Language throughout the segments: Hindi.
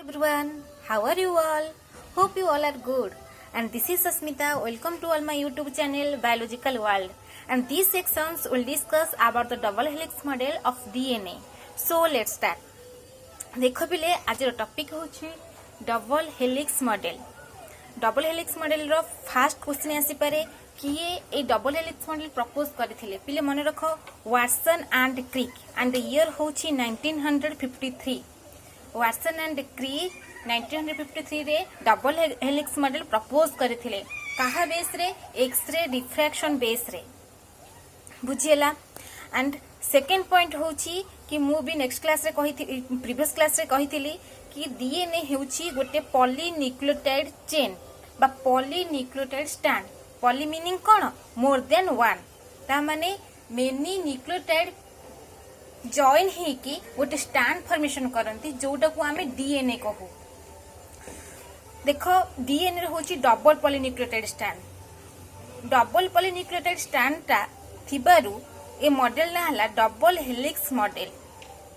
Everyone, how are you all? Hope you all are good. And this is Asmita. Welcome to all my YouTube channel Biological World. And these sections will discuss about the double helix model of DNA. So let's start. देखो पिले आज टॉपिक होची double helix model. Double helix model रो फर्स्ट क्वेश्चन आसी पारे किए ए डबल हेलिक्स मॉडल प्रपोज करथिले पिले मन रखो Watson and Crick and the year होची 1953. वाटसन एंड क्रिक 1953 रे डबल हेलिक्स मॉडल प्रपोज करथिले काहा बेस रे एक्स-रे डिफ्रैक्शन बेस रे बुझियला. एंड सेकेंड पॉइंट होची कि मु भी नेक्स्ट क्लास रे कहि प्रीवियस क्लास रे कहिथिली कि डीएनए हेउची गोटे पॉलीन्यूक्लियोटाइड चेन बा पॉलीन्यूक्लियोटाइड स्ट्रैंड. पॉली मीनिंग कोन मोर देन वन ता माने मेनी न्यूक्लियोटाइड जॉइन हे कि गोटे स्ट्रैंड फॉर्मेशन करंती जोटा को हमें डीएनए कहू. देखो डीएनए होची double polynucleotide strand. Double polynucleotide strand ता थिबारु ए मॉडल ना हला डबल हेलिक्स मॉडल.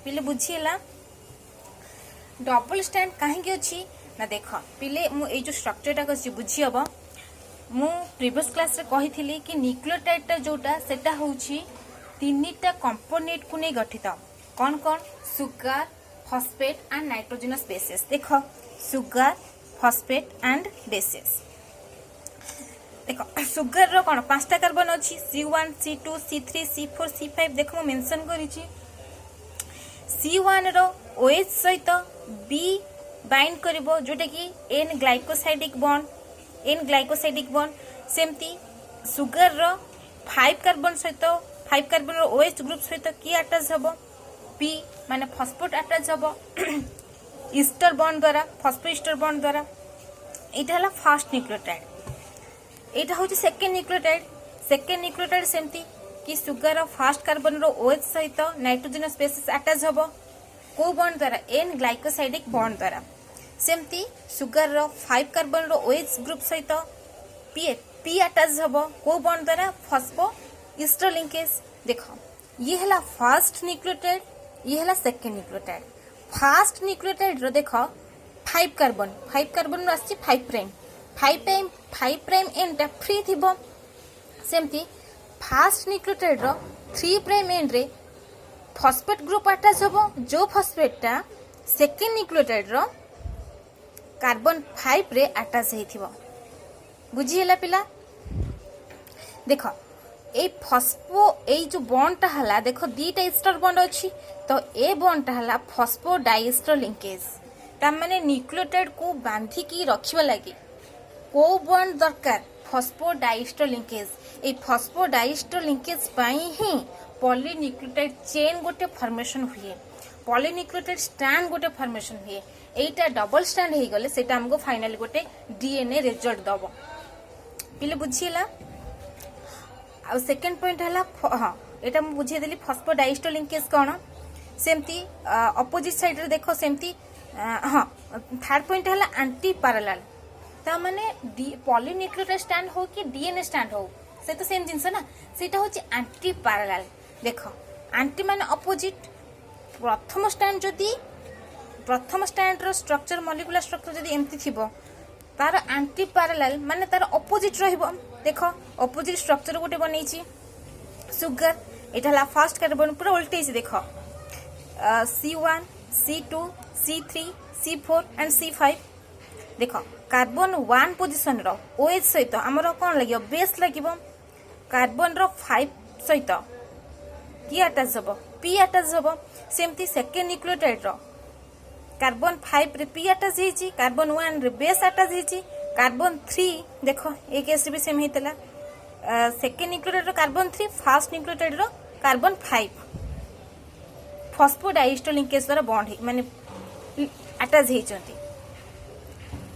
पिले बुझियला डबल स्ट्रैंड काहेकि अछि ना देखो पिले मु ए जो स्ट्रक्चर टा कछि बुझी हबो. मु प्रीवियस क्लास रे कहिथिली कि न्यूक्लियोटाइड टा जोटा सेटा होछि तीनटा कंपोनेंट को नै गठित. कोन कोन sugar phosphate and nitrogenous bases. देखो सुगर फॉस्फेट एंड बेसेस. देखो सुगर रो कोन पांचटा कार्बन अछि C1 C2 C3 C4 C5. देखो मु मेंशन करिछि C1 रो OH सहित B बाइंड करिवो जोटा कि N ग्लाइकोसाइडिक बॉन्ड सेमती सुगर रो 5 कार्बन सहित 5 कार्बन रो OH ग्रुप सहित की अटैच हबो P माने फॉस्फेट अटैच हबो ईस्टर बॉन्ड द्वारा फॉस्फोईस्टर बॉन्ड द्वारा. एटा हला फर्स्ट न्यूक्लियोटाइड. एटा होची सेकंड न्यूक्लियोटाइड सेमती कि सुगर रो फर्स्ट कार्बन रो OH सहित नाइट्रोजनस बेसिस अटैच हबो को बॉन्ड द्वारा N ग्लाइकोसाइडिक बॉन्ड द्वारा. सेमती सुगर रो 5 कार्बन रो OH ग्रुप सहित P अटैच हबो को बॉन्ड द्वारा फॉस्फो ईस्टर लिंकेज. देखो ये हला फर्स्ट न्यूक्लियोटाइड ये हला सेकंड न्यूक्लियोटाइड. फर्स्ट न्यूक्लियोटाइड रो देखो 5 कार्बन रो आसी 5 प्राइम एंड टा फ्री थिबो. सेमती फर्स्ट न्यूक्लियोटाइड रो 3 प्राइम एंड रे फॉस्फेट ग्रुप अटैच हबो जो फॉस्फेट टा सेकंड न्यूक्लियोटाइड रो कार्बन 5 रे अटैच हेथिबो. बुझियला पिला. देखो ए फॉस्फो ए जो बॉन्ड टा हला देखो दीटा ईस्टर बॉन्ड अछि तो ए बॉन्ड टा हला फॉस्फो डाइस्टर लिंकेज. ता माने न्यूक्लियोटाइड को बांधी की रखिबा लागि को बॉन्ड दरकार फॉस्फो डाइस्टर लिंकेज. ए फॉस्फो डाइस्टर लिंकेज पाई ही पॉलीन्यूक्लियोटाइड चेन गोटे फॉर्मेशन हुए पॉलीन्यूक्लियोटाइड स्ट्रैंड गोटे फॉर्मेशन हुए. एटा डबल स्ट्रैंड हे गले सेटा हमको फाइनली गोटे डीएनए रिजल्ट दबो. पिले बुझियला. आ सेकंड पॉइंट हला हां एटा हम बुझे देली फॉस्फो डाइस्टर लिंकेज कोन सेमती अपोजिट साइड रे देखो सेमती. हां थर्ड पॉइंट हला एंटी पैरेलल. ता माने पॉलीन्यूक्लियोटाइड स्ट्रैंड हो कि डीएनए स्ट्रैंड हो से तो सेम जिंस ना सेटा होची एंटी पैरेलल. देखो एंटी माने अपोजिट. प्रथम स्ट्रैंड रो स्ट्रक्चर मॉलिक्यूलर स्ट्रक्चर जदी एम्ति थिबो तार एंटी पैरेलल माने तार अपोजिट रहिबो. देखो अपोजिट स्ट्रक्चर गोटे बनेछि सुगर एटा हला फर्स्ट कार्बन पूरा उल्टे से देखो C1 C2 C3 C4 and C5. देखो कार्बन 1 पोजीशन रो OH सहित हमरो कोन लागियो बेस लागिबो कार्बन रो 5 सहित की अटैच हबो P अटैच हबो. सेमती सेकंड न्यूक्लियोटाइड रो कार्बन 5 रे P अटैच हेछि कार्बन 1 रे बेस अटैच हेछि कार्बन 3 देखो ए केस भी सेम हेतला. सेकंड न्यूक्लियोटाइड रो कार्बन 3 फर्स्ट न्यूक्लियोटाइड रो कार्बन 5 फॉस्फोडाइस्टर लिंकेज द्वारा बॉन्ड हे माने अटैच हेचंती.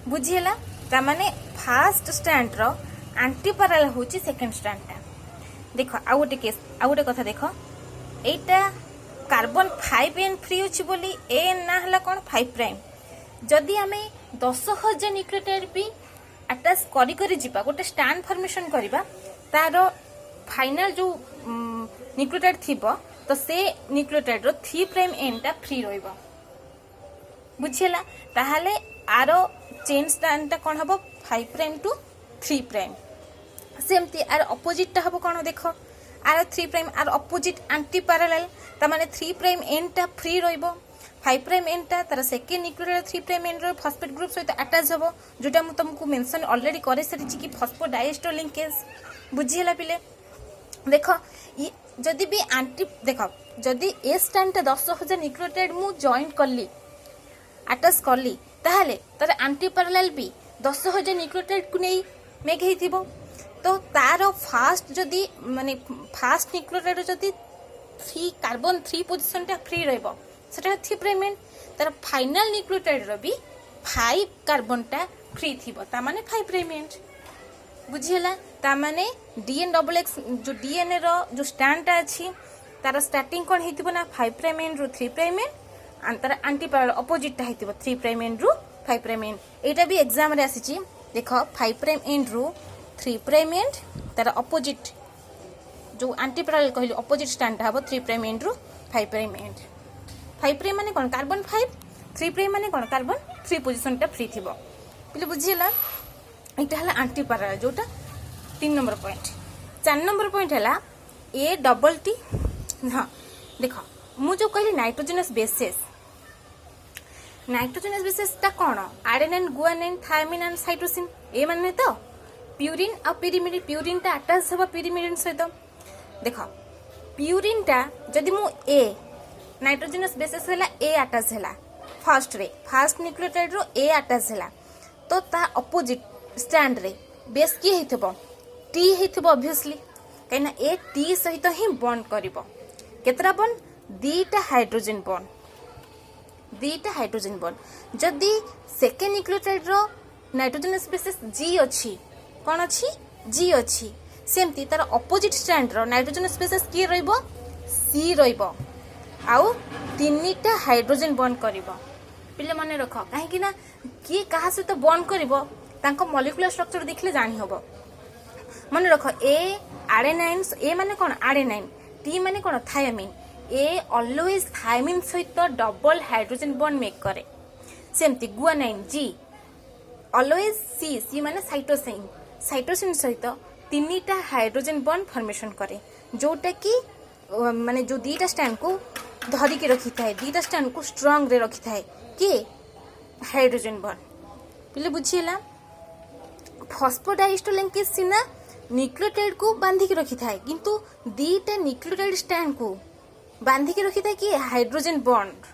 बुझियला. ता माने फर्स्ट स्ट्रैंड रो एंटी पैरेलल होची सेकंड स्ट्रैंड टा. देखो आ गोटे कथा देखो एटा कार्बन 5 एन फ्री अछि बोली एन ना हला कोन 5 प्राइम. जदी हमें 10,000 न्यूक्लियोटाइड भी अटैच करी जिबा गोटे स्ट्रैंड फॉर्मेशन करबा तारो फाइनल जो न्यूक्लियोटाइड थिबो तो से न्यूक्लियोटाइड रो 3 प्राइम एन टा फ्री रहइबो. बुझीला ताहले आरो चेन स्ट्रैंड कौन हम 5 प्राइम टू 3 प्राइम सेमती आर अपोजिट टा हम कौन देख आर 3 प्राइम आर अपोजिट एंटी पैरेलल तामाने 3 प्राइम एंड टा फ्री रहिबो 5 प्राइम एंड टा तार सेकेंड न्यूक्लियोटाइड 3 प्राइम एंड रो फॉस्फेट ग्रुप सहित अटैच हबो जोटा मु तुमको मेंशन ऑलरेडी करे सरिछि कि फॉस्फोडाइएस्टर लिंकेज बुझीला पिले देख जदि भी एंटी देख जदि ए स्ट्रैंड टा 10,000 न्यूक्लियोटाइड मु जॉइन करली अटैच करली ताहले तार एंटी पैरेलल भी 10,000 न्यूक्लियोटाइड को नहीं मेक हेथिबो तो तार फास्ट जदि माने फास्ट न्यूक्लियोटाइड जदि 3 कार्बन 3 पोजीशन टा फ्री रहबो सेटा 3 प्राइम एंड तार फाइनल न्यूक्लियोटाइड रो भी 5 कार्बन टा फ्री थिबो ता माने 5 प्राइम एंड बुझियला ता माने डीएन डबल एक्स जो डीएनए रो जो स्ट्रैंड टा अछि तार स्टार्टिंग कोन हेतिबो ना 5 प्राइम एंड रो 3 प्राइम एंड अंतर एंटी पैरेलल अपोजिट टा हेतिबो 3 प्राइम एंड रो 5 प्राइम एंड एटा भी एग्जाम रे आसीची देखो 5 प्राइम एंड रो 3 प्राइम एंड तार अपोजिट जो एंटी पैरेलल कहली अपोजिट स्ट्रैंड हबो 3 प्राइम एंड रो 5 प्राइम एंड 5 प्राइम माने कोन कार्बन 5 3 प्राइम माने कोन कार्बन 3 पोजीशन टा फ्री थिबो पिले बुझियला एटा हला एंटी पैरेलल जोटा 3 नंबर पॉइंट 4 नंबर पॉइंट हला ए डबल टी हां देखो मु जो कहली नाइट्रोजनस बेसेस टा कौन आडेनाइन गुआनाइन थायमिन एंड साइटोसिन ए माने तो प्यूरिन और पिरिमिडिन प्यूरिन टा अटैच होबा पिरिमिडिन सहित देखो प्यूरिन टा जदि मु ए नाइट्रोजनस बेसेस हला ए अटैच हला फर्स्ट रे फर्स्ट न्यूक्लियोटाइड रो ए अटैच हला तो ता अपोजिट स्ट्रैंड रे बेस की हेथबो टी हेथबो ऑब्वियसली कहिना ए टी सहित ही बॉन्ड करिवो केतरा बॉन्ड दीटा हाइड्रोजन बॉन्ड जदि सेकेंड न्यूक्लियोटाइड रो नाइट्रोजनस बेसिस जी अछि कोन अछि जी अछि सेमती तार अपोजिट स्ट्रैंड रो नाइट्रोजनस बेसिस की रहइबो सी रहइबो आउ तीनटा हाइड्रोजन बॉन्ड करिवो पिले माने रखो काहे कि ना की कहा से तो बॉन्ड करिवो तांको मॉलिक्यूलर स्ट्रक्चर देखले जानि हबो माने रखो ए आडेनाइन ए माने कोन आडेनाइन टी माने कोन थायमिन ए ऑलवेज थायमिन सहित डबल हाइड्रोजन बॉन्ड मेक करे सेमती गुआनाइन जी ऑलवेज सी माने साइटोसिन सहित तीनटा हाइड्रोजन बॉन्ड फॉर्मेशन करे जोटा कि माने जो दीटा स्ट्रैंड को धरी के रखी थाए दीटा स्ट्रैंड को स्ट्रांग रे रखी थाए के हाइड्रोजन बॉन्ड पिले बुझियला फॉस्फोडाइएस्टर लिंकेज सिना न्यूक्लियोटाइड को बांधी के रखी थाए किंतु दीटा न्यूक्लियोटाइड स्ट्रैंड को बांधी के रखी था कि हाइड्रोजन बॉन्ड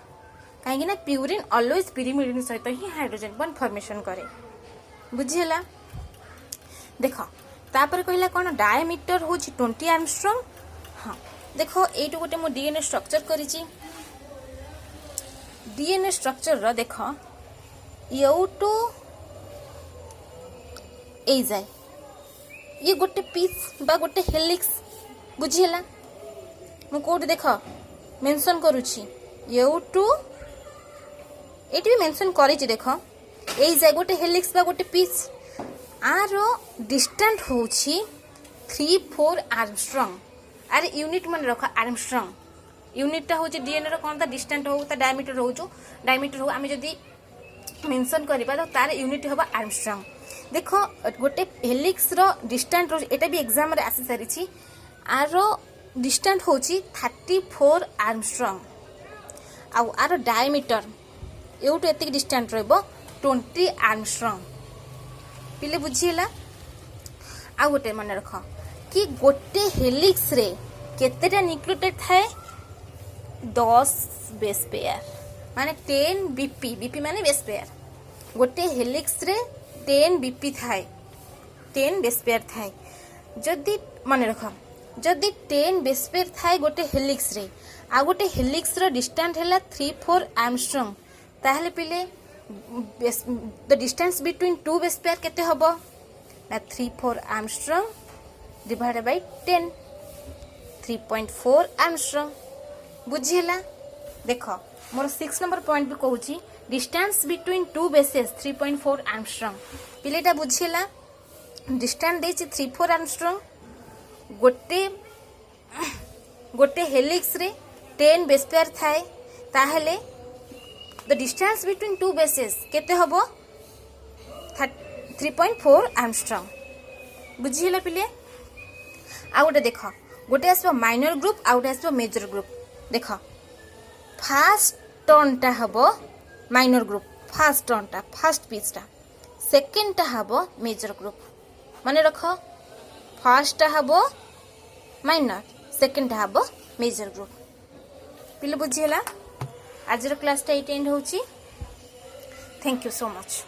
कहीं ना प्यूरिन ऑलवेज पिरिमिडिन सहित ही हाइड्रोजन बॉन्ड फॉर्मेशन करे बुझियला देखो तापर कहला कोन डायमीटर होची 20 आर्मस्ट्रॉन्ग हां देखो एटू गोटे मो डीएनए स्ट्रक्चर करिची डीएनए स्ट्रक्चर रो देखो एटू ए जाय ये गोटे पीस बा गोटे हेलिक्स बुझियला मु कोड देख मेंशन करूची एटू एटी भी मेंशन करिची देख एई जाय गोटे हेलिक्स बा गोटे पीस आरो डिस्टेंट होची 3-4 आर्मस्ट्रॉन्ग अरे यूनिट मन रख आर्मस्ट्रॉन्ग यूनिट टा होची डीएनए रो कोन ता डिस्टेंट हो ता डायमीटर हो आमे जदी मेंशन करबा तो तार यूनिट होबा आर्मस्ट्रॉन्ग देखो गोटे हेलिक्स रो डिस्टेंट रो एटा भी एग्जाम रे आसी सारिची आरो डिस्टेंट होची 34 आर्मस्ट्रॉन्ग आउ आरो डायमीटर एउटो एतिक डिस्टेंट रहबो 20 आर्मस्ट्रॉन्ग पिले बुझियला आ गोटे मन रख कि गोटे हेलिक्स रे केतेटा न्यूक्लियोटाइड थाए 10 बेस पेयर माने 10 बीपी माने बेस पेयर गोटे हेलिक्स रे 10 बीपी थाए 10 बेस पेयर थाए जदी मन रख जदी 10 बेस पेयर थाए गोटे हेलिक्स रे आ गोटे हेलिक्स रो डिस्टेंस हैला 3-4 आर्मस्ट्रॉन्ग ताहले पिले the distance between two base pair केते हबो ना 3-4 आर्मस्ट्रॉन्ग डिवाइडेड बाय 10 3.4 आर्मस्ट्रॉन्ग बुझियला देखो मोर 6 नंबर पॉइंट भी कहूची distance between two bases 3.4 angstrom पिलेटा बुझियला डिस्टेंस देछि 3-4 आर्मस्ट्रॉन्ग गोटे हेलिक्स रे 10 बेस पेयर थाए ताहले the distance between two bases केते हबो 3.4 एंगस्ट्रॉम बुझिला पिले आ गोटे देख गोटे आसबो माइनर ग्रुप आ गोटे आसबो मेजर ग्रुप देख फास्ट टर्न टा हबो माइनर ग्रुप फास्ट टर्न टा फास्ट पिच टा सेकंड टा हबो मेजर ग्रुप माने रख फास्ट टा हबो माइनर सेकंड टा हबो मेजर ग्रुप पिले बुझिला आज क्लास टा एंड होची थैंक यू सो मच।